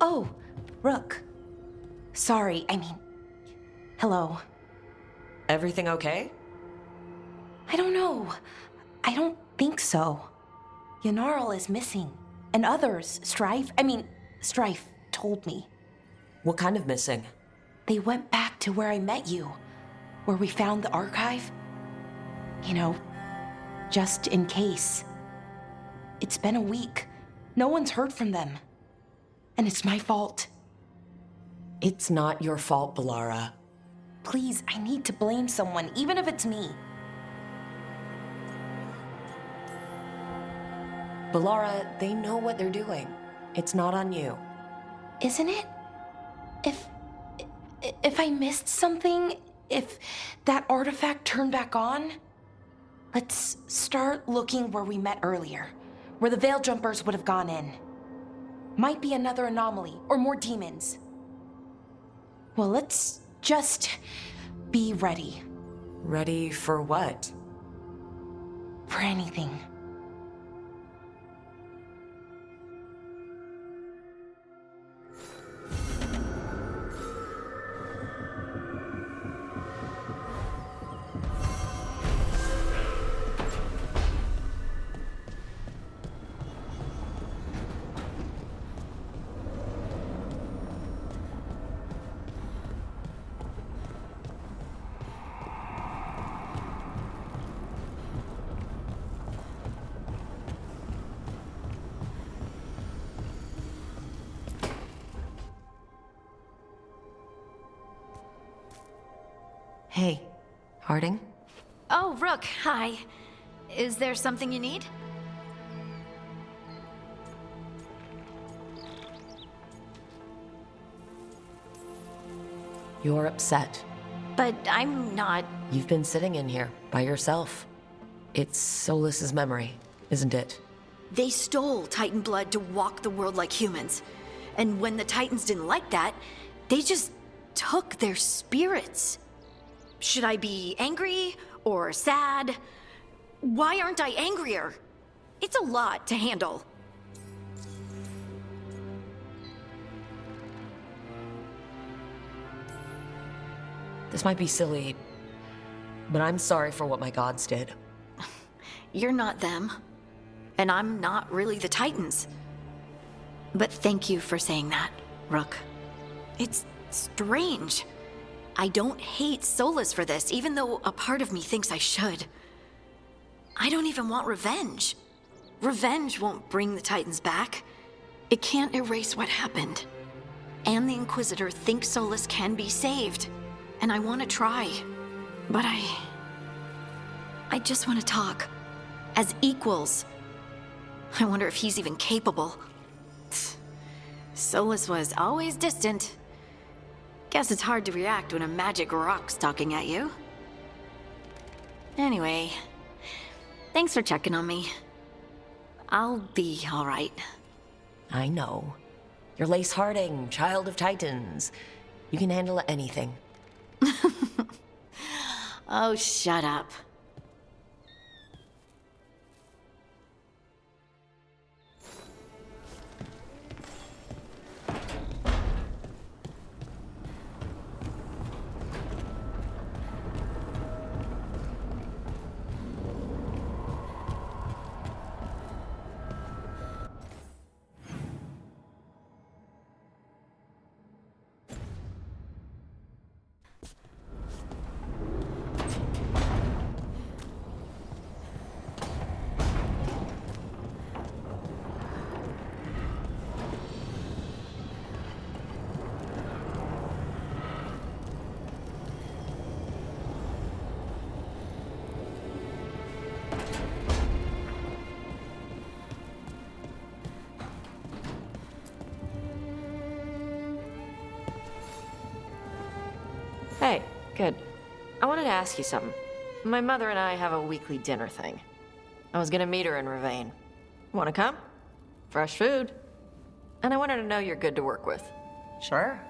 Oh, Rook. Sorry, hello. Everything okay? I don't know. I don't think so. Yanarl is missing. And others, Strife told me. What kind of missing? They went back to where I met you, where we found the archive. You know, just in case. It's been a week. No one's heard from them. And it's my fault. It's not your fault, Balara. Please, I need to blame someone, even if it's me. Balara, they know what they're doing. It's not on you. Isn't it? If I missed something, if that artifact turned back on, let's start looking where we met earlier, where the Veil Jumpers would have gone in. Might be another anomaly, or more demons. Well, let's just be ready. Ready for what? For anything. Hey, Harding? Oh, Rook, hi. Is there something you need? You're upset. But I'm not. You've been sitting in here, by yourself. It's Solas's memory, isn't it? They stole Titan blood to walk the world like humans. And when the Titans didn't like that, they just took their spirits. Should I be angry or sad? Why aren't I angrier? It's a lot to handle. This might be silly, but I'm sorry for what my gods did. You're not them. And I'm not really the Titans. But thank you for saying that, Rook. It's strange. I don't hate Solas for this, even though a part of me thinks I should. I don't even want revenge. Revenge won't bring the Titans back. It can't erase what happened. And the Inquisitor thinks Solas can be saved. And I want to try. But I just want to talk. As equals. I wonder if he's even capable. Solas was always distant. Guess it's hard to react when a magic rock's talking at you. Anyway, thanks for checking on me. I'll be all right. I know. You're Lace Harding, child of Titans. You can handle anything. Oh, shut up. Hey, good. I wanted to ask you something. My mother and I have a weekly dinner thing. I was gonna meet her in Ravane. Wanna come? Fresh food. And I wanted to know you're good to work with. Sure.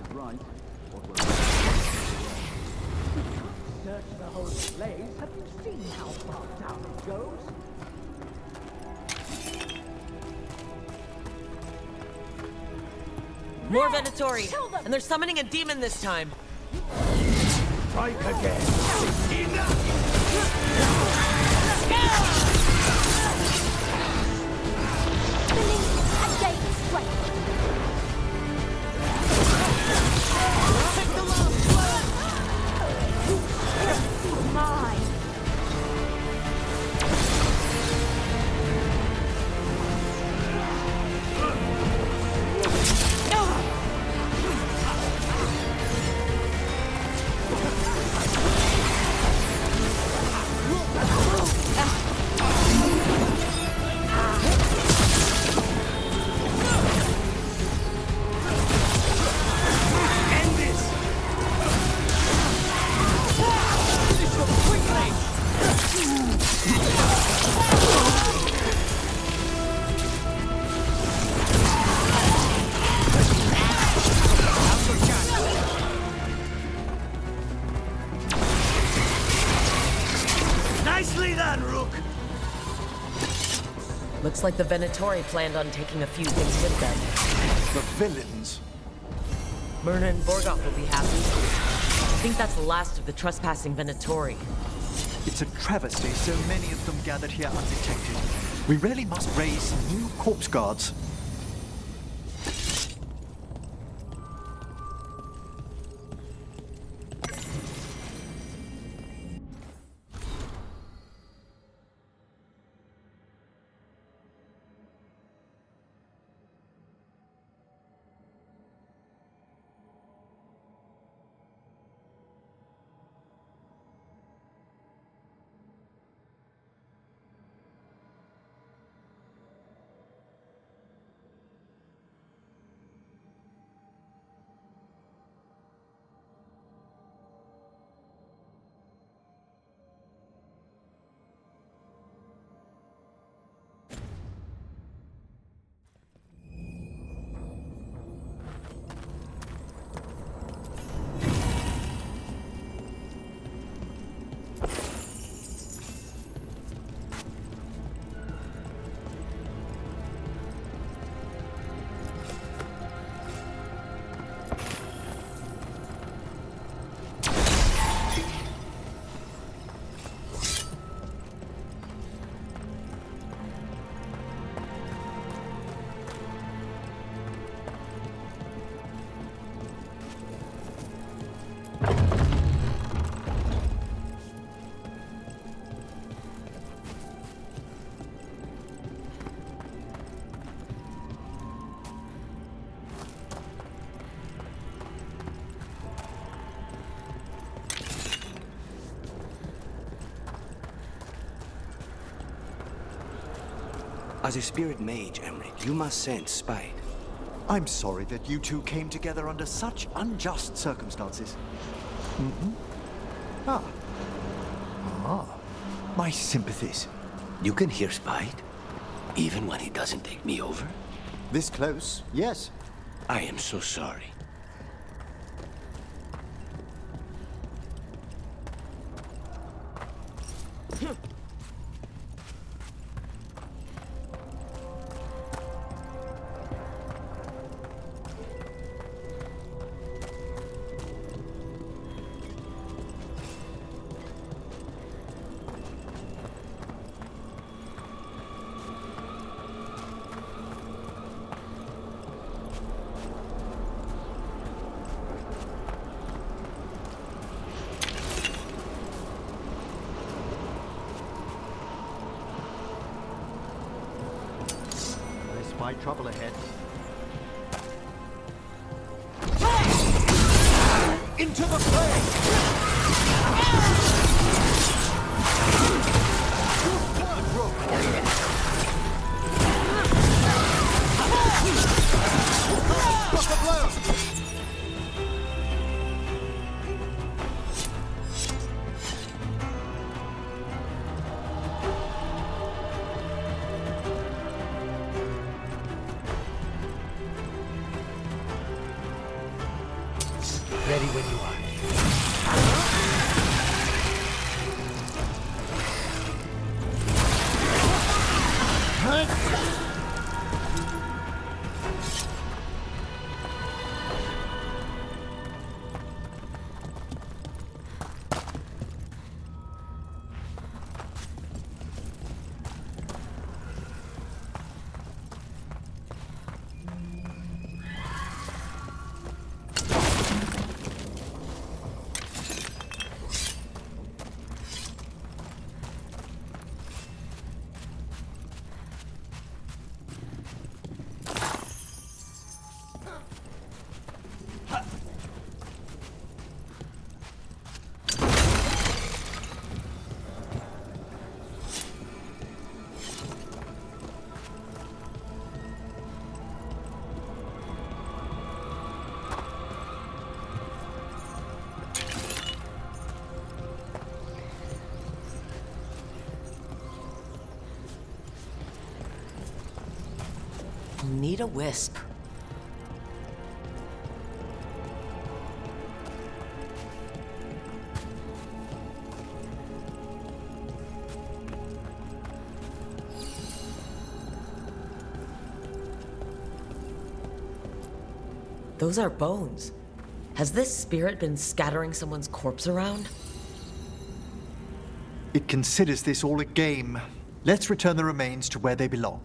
is right. What will search the whole place? Have you seen how far down it goes? More Venatori! And they're summoning a demon this time! Strike again! Looks like the Venatori planned on taking a few things with them. The villains. Myrna and Borgoff will be happy. I think that's the last of the trespassing Venatori. It's a travesty so many of them gathered here undetected. We really must raise new corpse guards. As a spirit mage, Emmerich, you must sense spite. I'm sorry that you two came together under such unjust circumstances. My sympathies. You can hear spite, even when he doesn't take me over. This close, yes. I am so sorry. My trouble ahead. Into the when you are. Need a wisp. Those are bones. Has this spirit been scattering someone's corpse around? It considers this all a game. Let's return the remains to where they belong.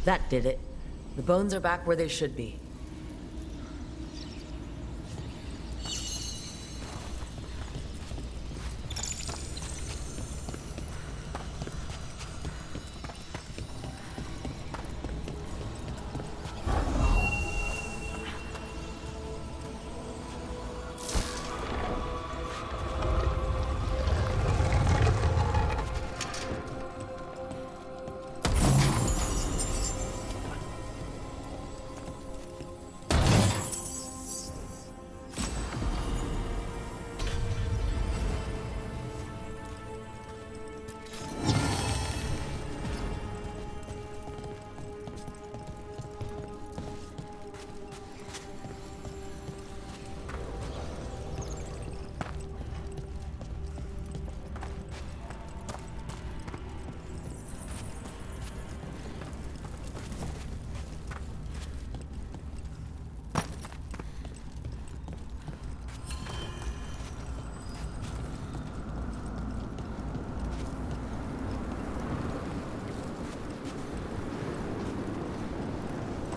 That did it. The bones are back where they should be.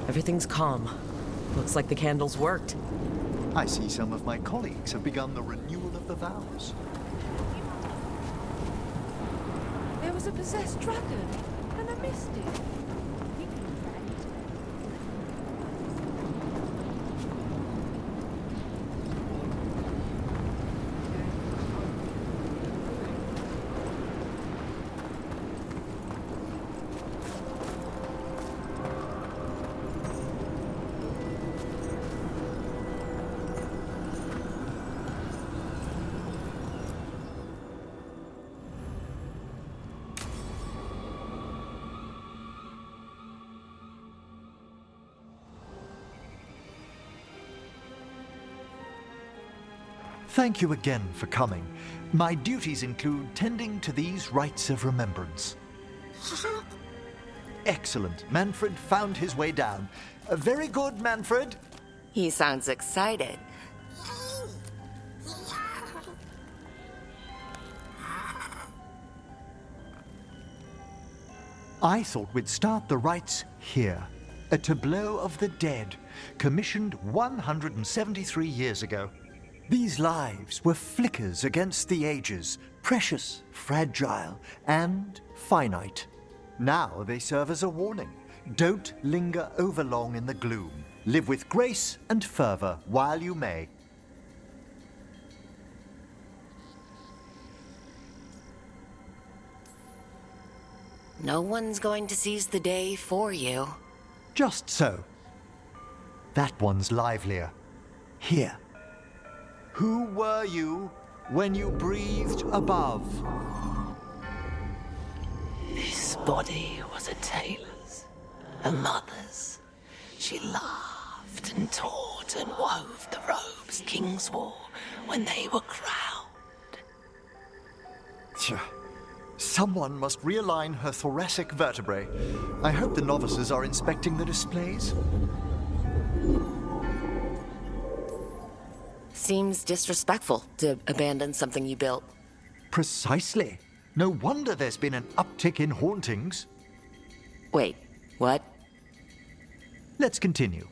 Everything's calm. Looks like the candles worked. I see some of my colleagues have begun the renewal of the vows. There was a possessed dragon, and I missed it. Thank you again for coming. My duties include tending to these rites of remembrance. Excellent. Manfred found his way down. Very good, Manfred. He sounds excited. I thought we'd start the rites here. A tableau of the dead, commissioned 173 years ago. These lives were flickers against the ages, precious, fragile, and finite. Now they serve as a warning. Don't linger overlong in the gloom. Live with grace and fervor while you may. No one's going to seize the day for you. Just so. That one's livelier. Here. Who were you when you breathed above? This body was a tailor's, a mother's. She laughed and taught and wove the robes kings wore when they were crowned. Tja. Someone must realign her thoracic vertebrae. I hope the novices are inspecting the displays. Seems disrespectful to abandon something you built. Precisely. No wonder there's been an uptick in hauntings. Wait, what? Let's continue.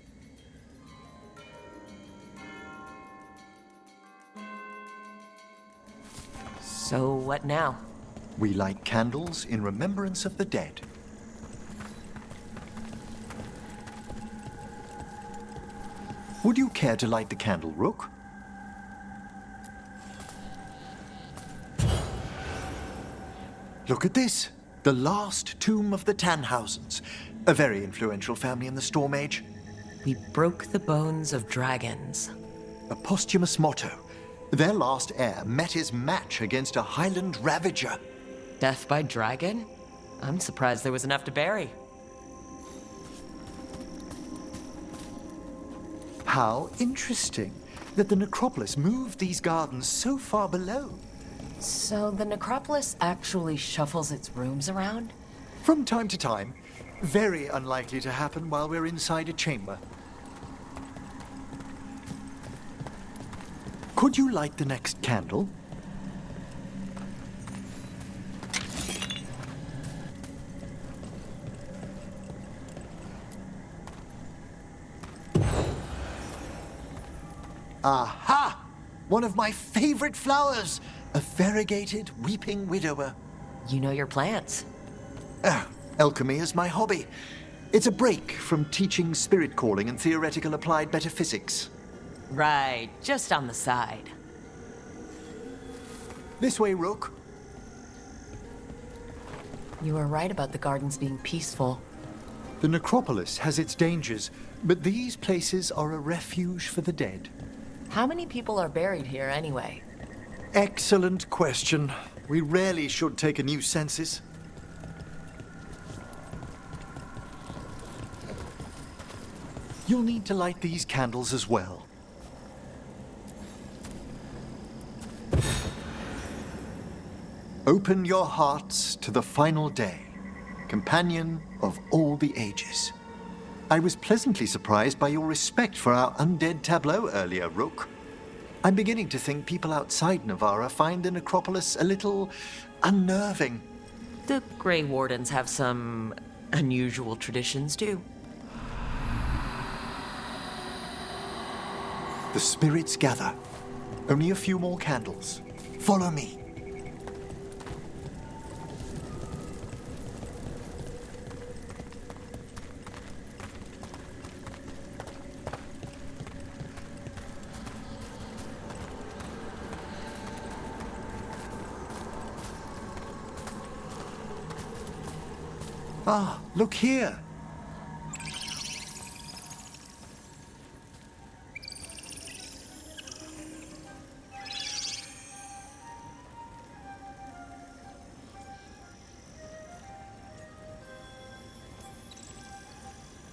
So what now? We light candles in remembrance of the dead. Would you care to light the candle, Rook? Look at this. The last tomb of the Tannhausens. A very influential family in the Storm Age. We broke the bones of dragons. A posthumous motto. Their last heir met his match against a Highland Ravager. Death by dragon? I'm surprised there was enough to bury. How interesting that the necropolis moved these gardens so far below. So the necropolis actually shuffles its rooms around? From time to time. Very unlikely to happen while we're inside a chamber. Could you light the next candle? Aha! One of my favorite flowers! A variegated weeping widower. You know your plants. Alchemy is my hobby. It's a break from teaching spirit calling and theoretical applied metaphysics. Right, just on the side. This way, Rook. You were right about the gardens being peaceful. The necropolis has its dangers, but these places are a refuge for the dead. How many people are buried here anyway? Excellent question. We rarely should take a new census. You'll need to light these candles as well. Open your hearts to the final day, companion of all the ages. I was pleasantly surprised by your respect for our undead tableau earlier, Rook. I'm beginning to think people outside Navarra find the necropolis a little unnerving. The Grey Wardens have some unusual traditions too. The spirits gather. Only a few more candles. Follow me. Ah, look here.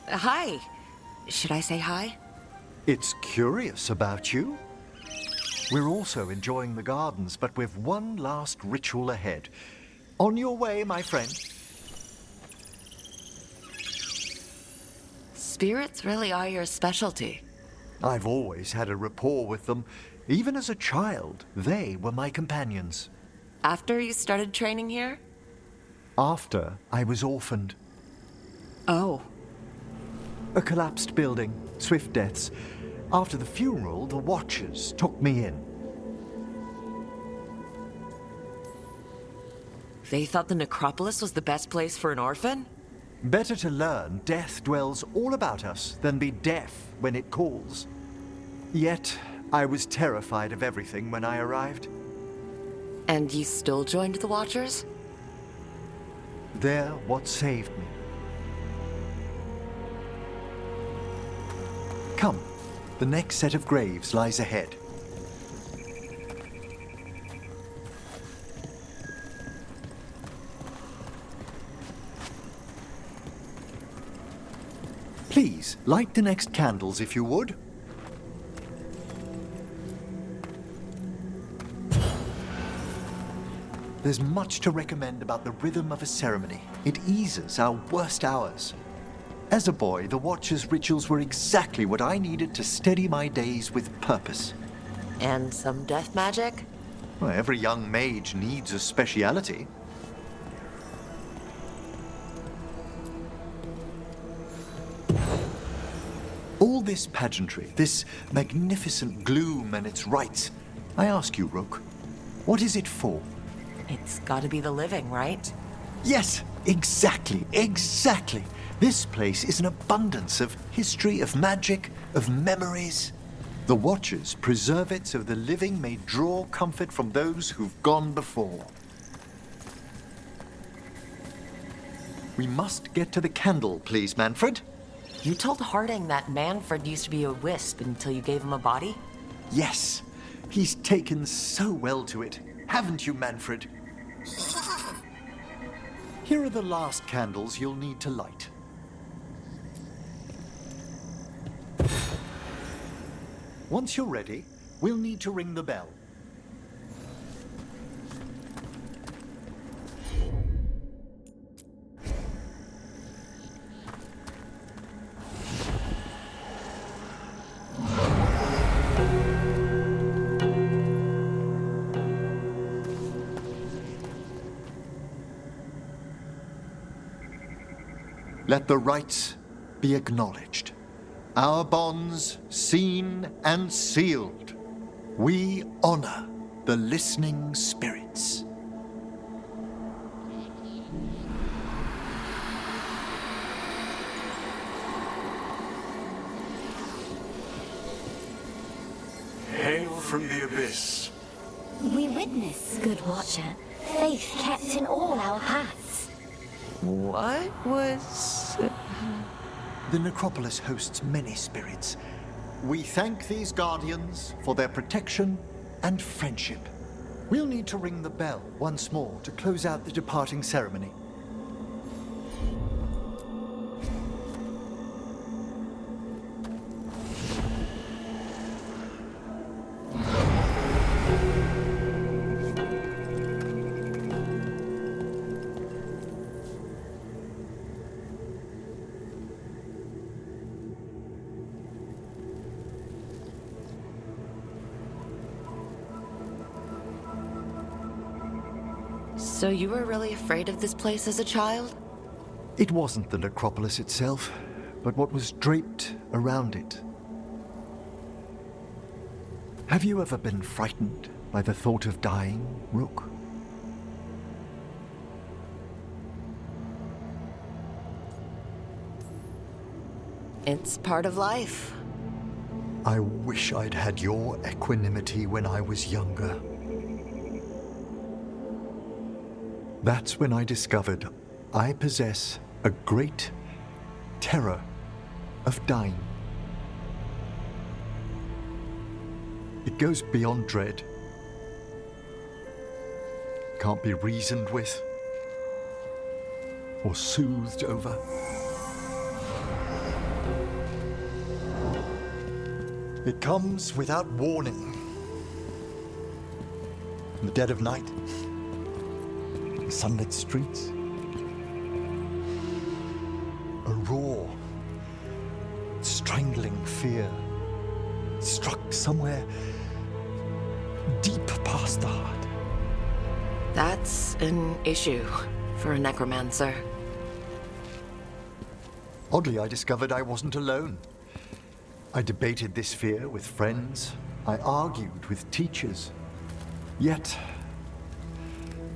Hi. Should I say hi? It's curious about you. We're also enjoying the gardens, but with one last ritual ahead. On your way, my friend. Spirits really are your specialty. I've always had a rapport with them. Even as a child, they were my companions. After you started training here? After I was orphaned. Oh. A collapsed building, swift deaths. After the funeral, the Watchers took me in. They thought the Necropolis was the best place for an orphan? Better to learn death dwells all about us than be deaf when it calls. Yet, I was terrified of everything when I arrived. And you still joined the Watchers? They're what saved me. Come, the next set of graves lies ahead. Please, light the next candles if you would. There's much to recommend about the rhythm of a ceremony. It eases our worst hours. As a boy, the Watcher's rituals were exactly what I needed to steady my days with purpose. And some death magic? Well, every young mage needs a speciality. All this pageantry, this magnificent gloom and its rites, I ask you, Rook, what is it for? It's gotta be the living, right? Yes, exactly. This place is an abundance of history, of magic, of memories. The Watchers preserve it so the living may draw comfort from those who've gone before. We must get to the candle, please, Manfred. You told Harding that Manfred used to be a wisp until you gave him a body? Yes, he's taken so well to it. Haven't you, Manfred? Here are the last candles you'll need to light. Once you're ready, we'll need to ring the bell. Let the rites be acknowledged. Our bonds seen and sealed. We honor the listening spirits. Hail from the abyss. We witness, good Watcher, faith kept in all our paths. What was... The Necropolis hosts many spirits. We thank these guardians for their protection and friendship. We'll need to ring the bell once more to close out the departing ceremony. So you were really afraid of this place as a child? It wasn't the Necropolis itself, but what was draped around it. Have you ever been frightened by the thought of dying, Rook? It's part of life. I wish I'd had your equanimity when I was younger. That's when I discovered I possess a great terror of dying. It goes beyond dread. Can't be reasoned with or soothed over. It comes without warning, In the dead of night, the sunlit streets, a raw, strangling fear struck somewhere deep past the heart. That's an issue for a necromancer. Oddly, I discovered I wasn't alone. I debated this fear with friends. I argued with teachers. Yet,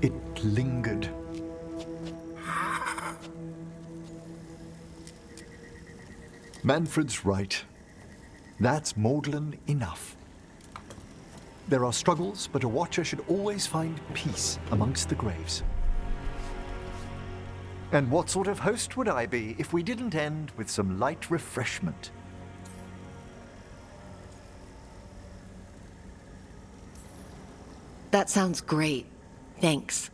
it lingered. Manfred's right. That's maudlin enough. There are struggles, but a watcher should always find peace amongst the graves. And what sort of host would I be if we didn't end with some light refreshment? That sounds great. Thanks.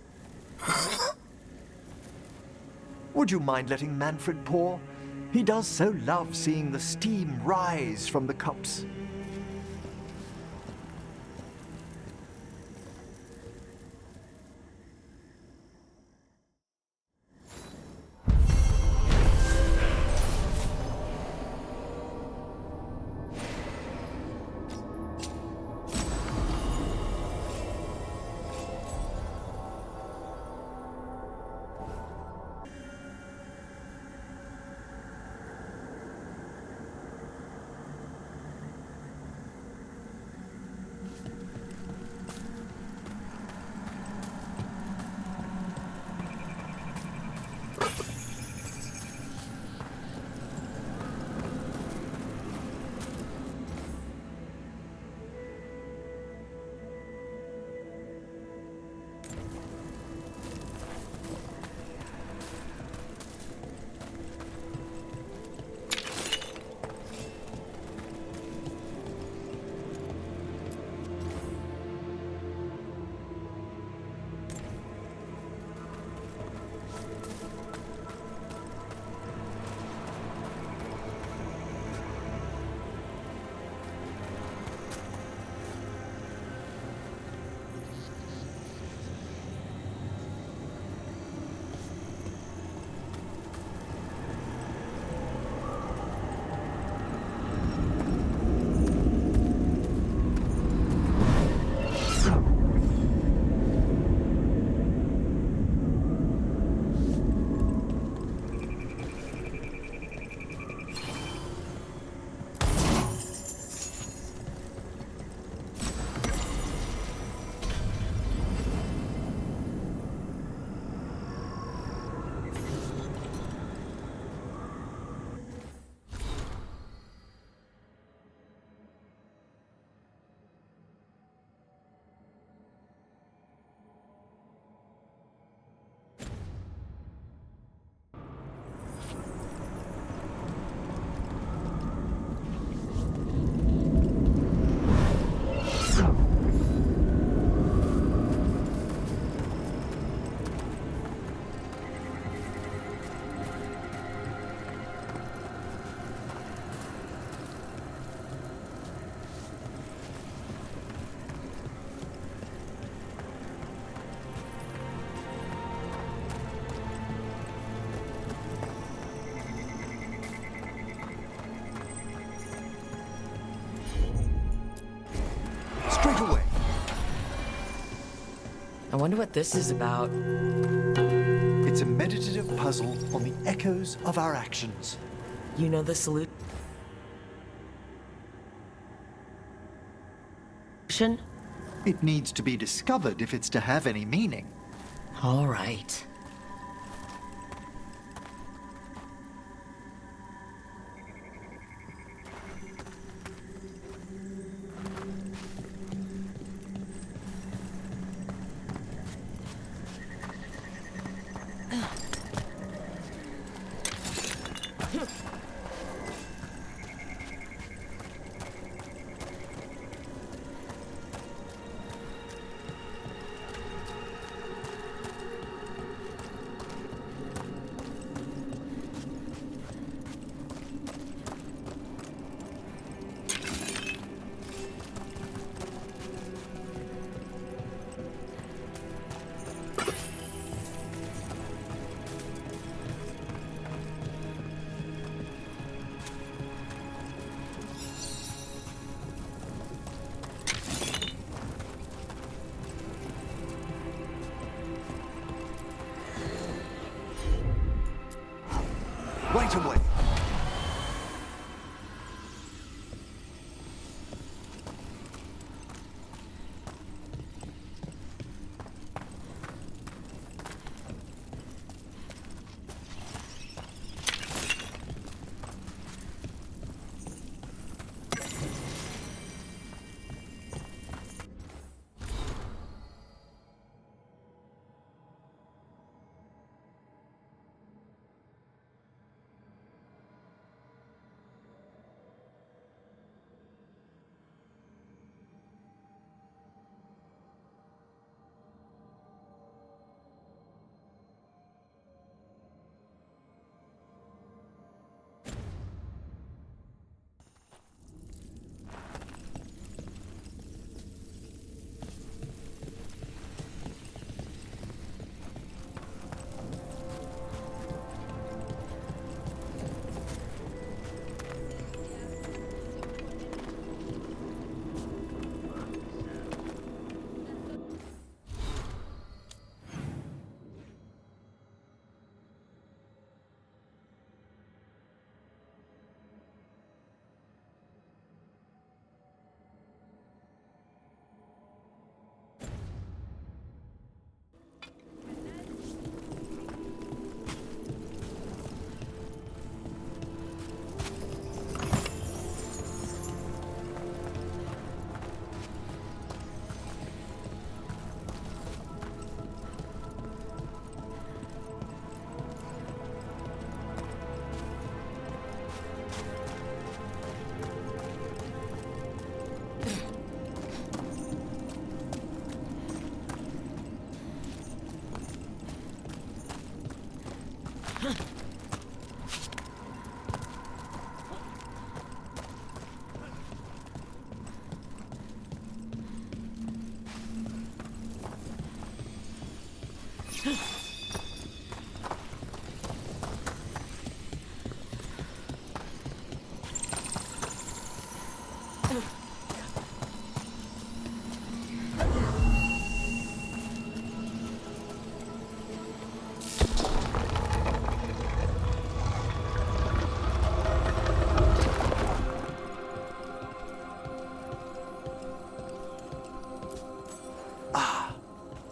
Would you mind letting Manfred pour? He does so love seeing the steam rise from the cups. I wonder what this is about. It's a meditative puzzle on the echoes of our actions. You know the solution? It needs to be discovered if it's to have any meaning. All right. right away.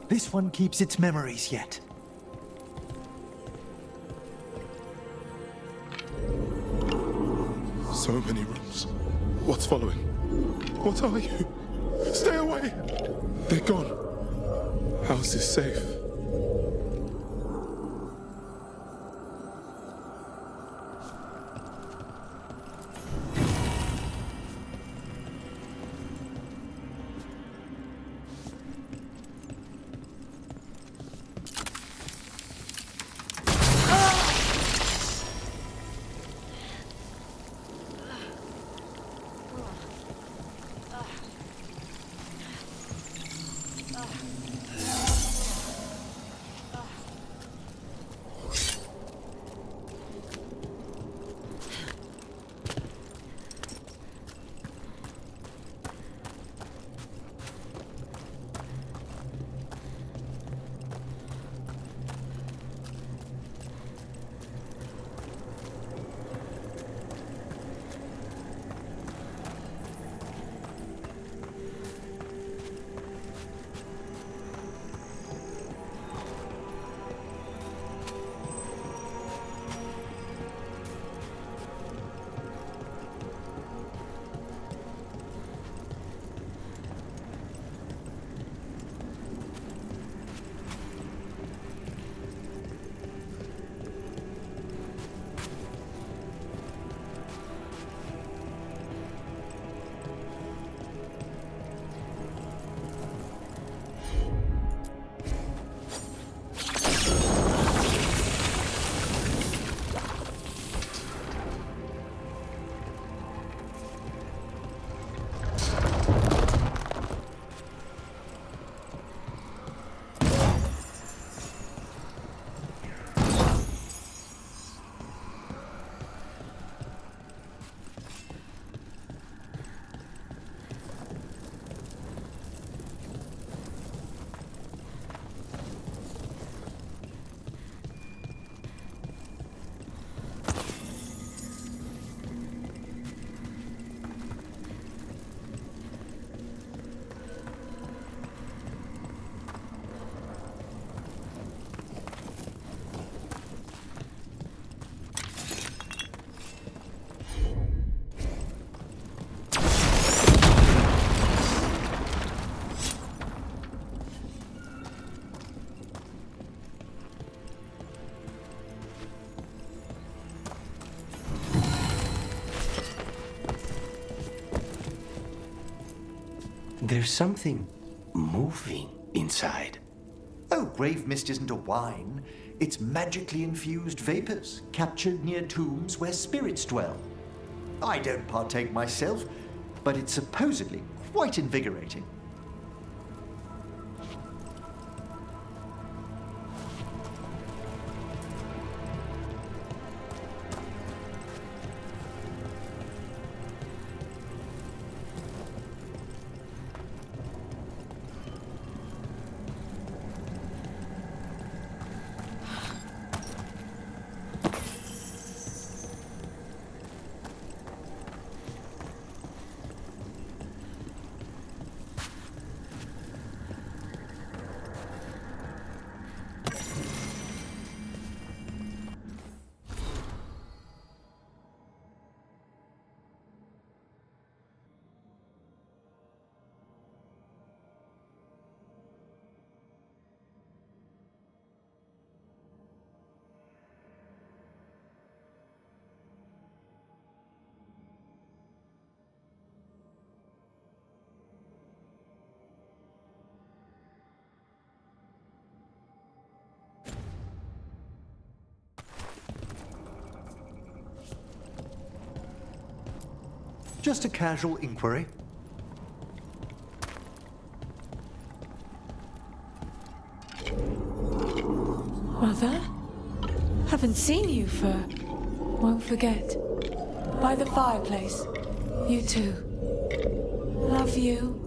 This one keeps its memories yet. So many rooms. What's following? What are you? Stay away! They're gone. How's this safe? There's something moving inside. Oh, grave mist isn't a wine. It's magically infused vapors captured near tombs where spirits dwell. I don't partake myself, but it's supposedly quite invigorating. Just a casual inquiry. Mother? Haven't seen you for... Won't forget. By the fireplace. You too. Love you.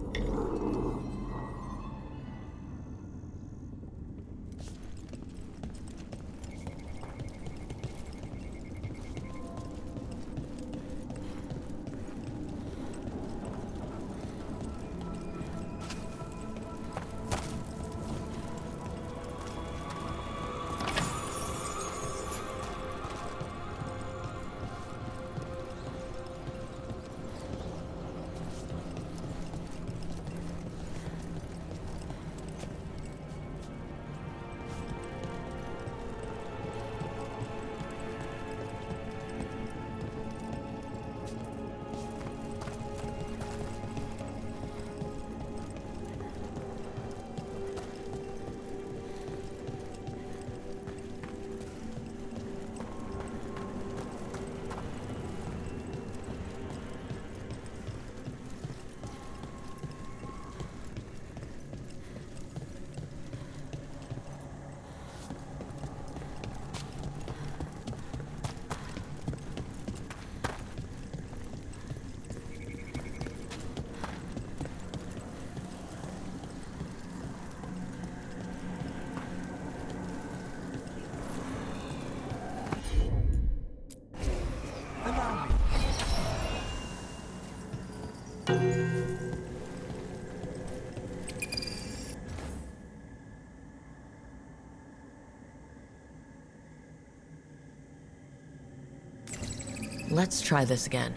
Let's try this again.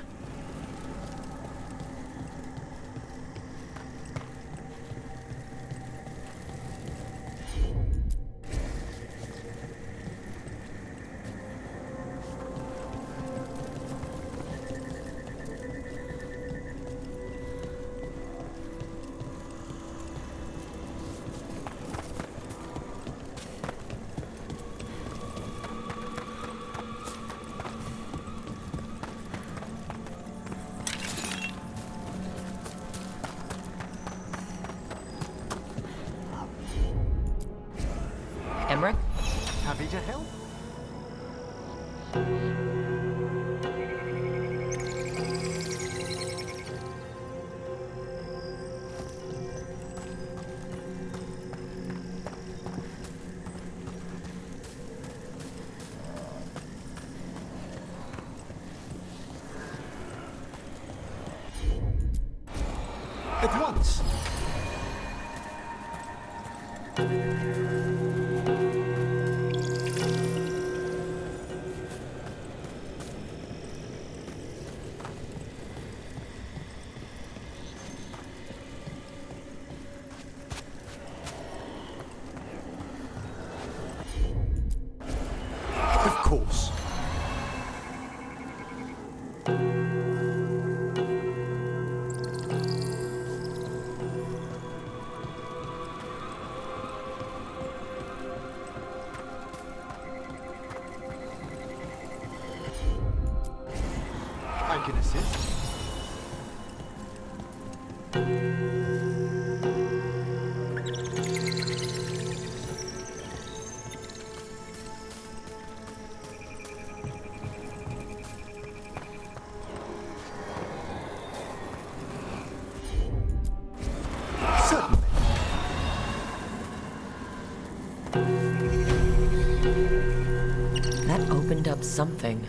Emmerich? Happy to help. At once. Of course. can assist. Certainly. That opened up something.